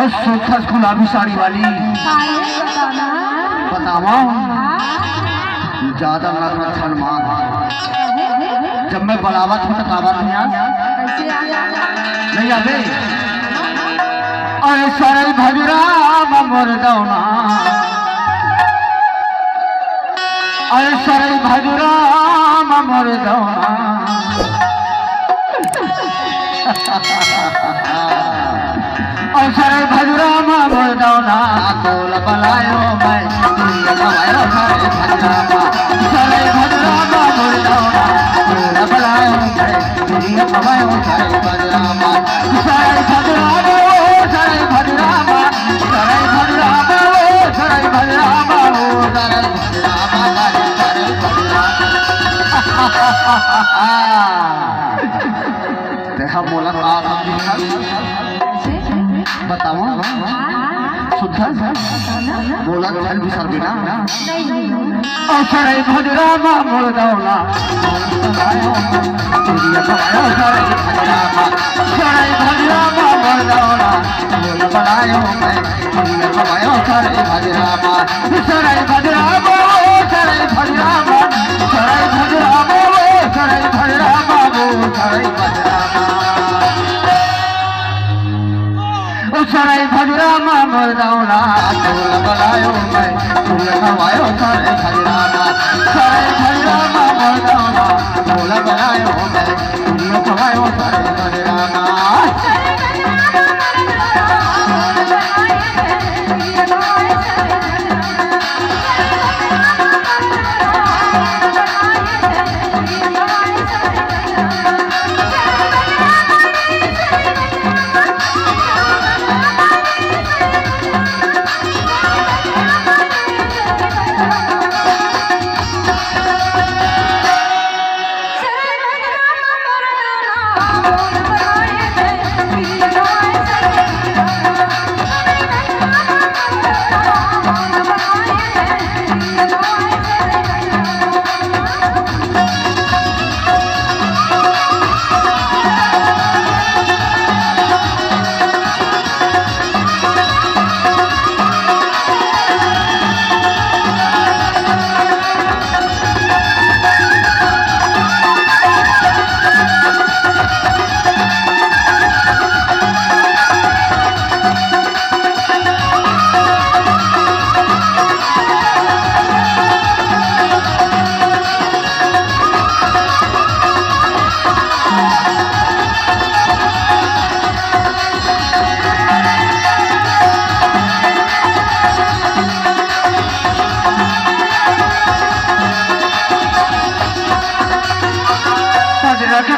और सूखस गुलाबी साड़ी वाली बतावा ज्यादा नखरन मान जब मैं बलावत हूँ तो काबत नहीं आवे। अरे सरल भजराम मोर दौना, अरे सरल भजराम मोर दौना और सरल भजराम मोर दौना तोल बलायो मैं सरल भजराम मोर दौना तोल बलायो मैं सरल भजराम सरल भजराम सरल भजराम सरल भजराम सरल भजराम सरल देखा बोला बताओ शुद्ध बोला घर भी सर बिना और सरल भजराम मोर दौना सरल भजराम मोर दौना बोल बनायो मैं सरल भजराम सरल भजराम सरल भजराम सरल भजराम सरल भजराम सरल भजराम सरल भजराम मोर दौना तोल बलायो मैं तोल खवायो सरल भजराम सरल भजराम मोर दौना तोल बलायो मैं तोल खवायो सरल भजराम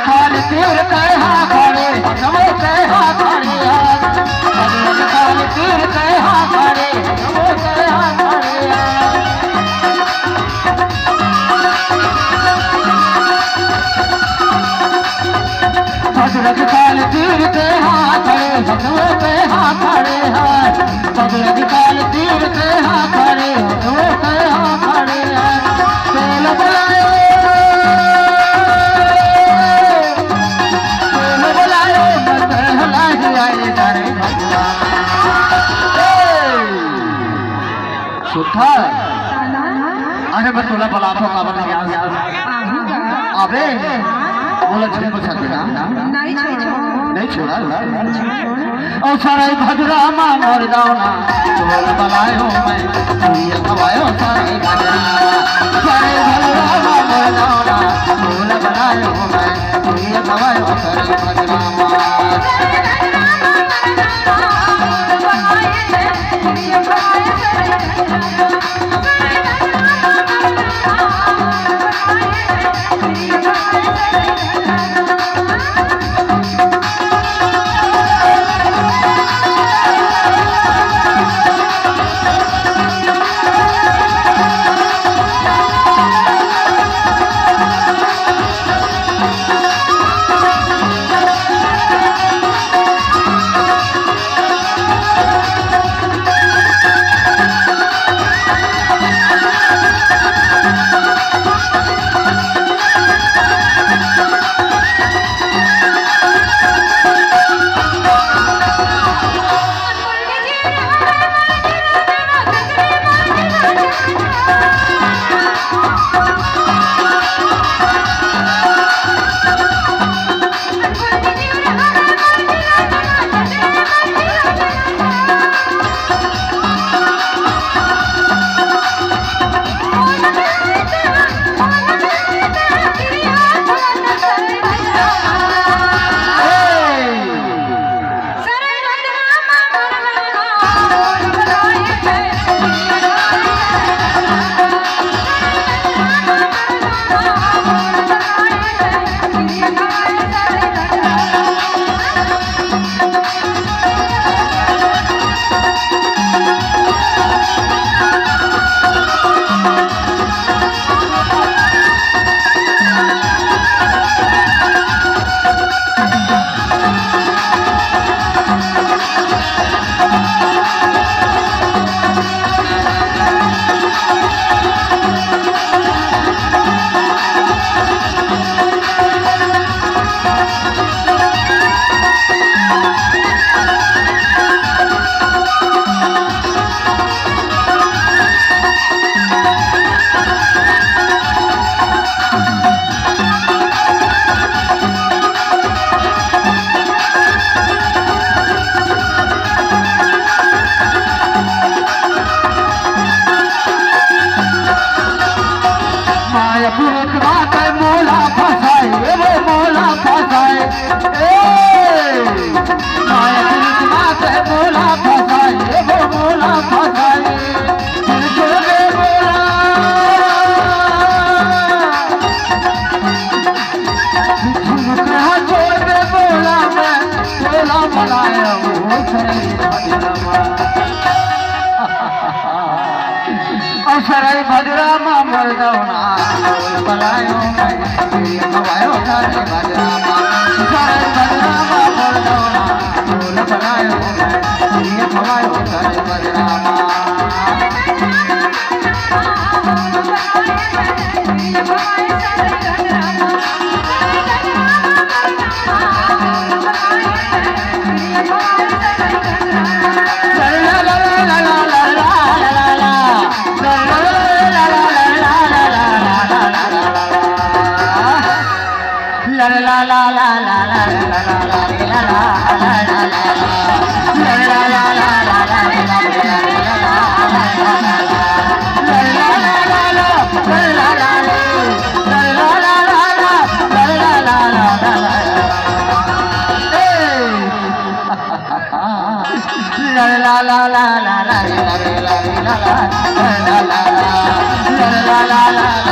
खाल तीर कहा खड़े नमो कहा खड़े खाल तीर कहा खड़े नमो कहा खड़े भद्रक खाल तीर कहा खड़े नमो कहा खड़े भद्रक खाल तीर कहा खड़े नमो कहा खड़े तेल बुलाए सुथा अरे मैं तोला बलातो काबर नहीं अबे बोला छुपो छाते नहीं छोड़ा और सरल भजराम मोर दौना तोल बलायो मैं तुझे खवायो सरल भजराम सरल भजराम मोर दौना तोल बलायो मैं तुझे खवायो सरल भजराम मर्दाना ढोल बजायो मैं चिड़िया खवायो सारे भजरामा सारे भजरामा मर्दाना ढोल बजायो मैं चिड़िया खवायो सारे भजरामा la la la la la la la la la la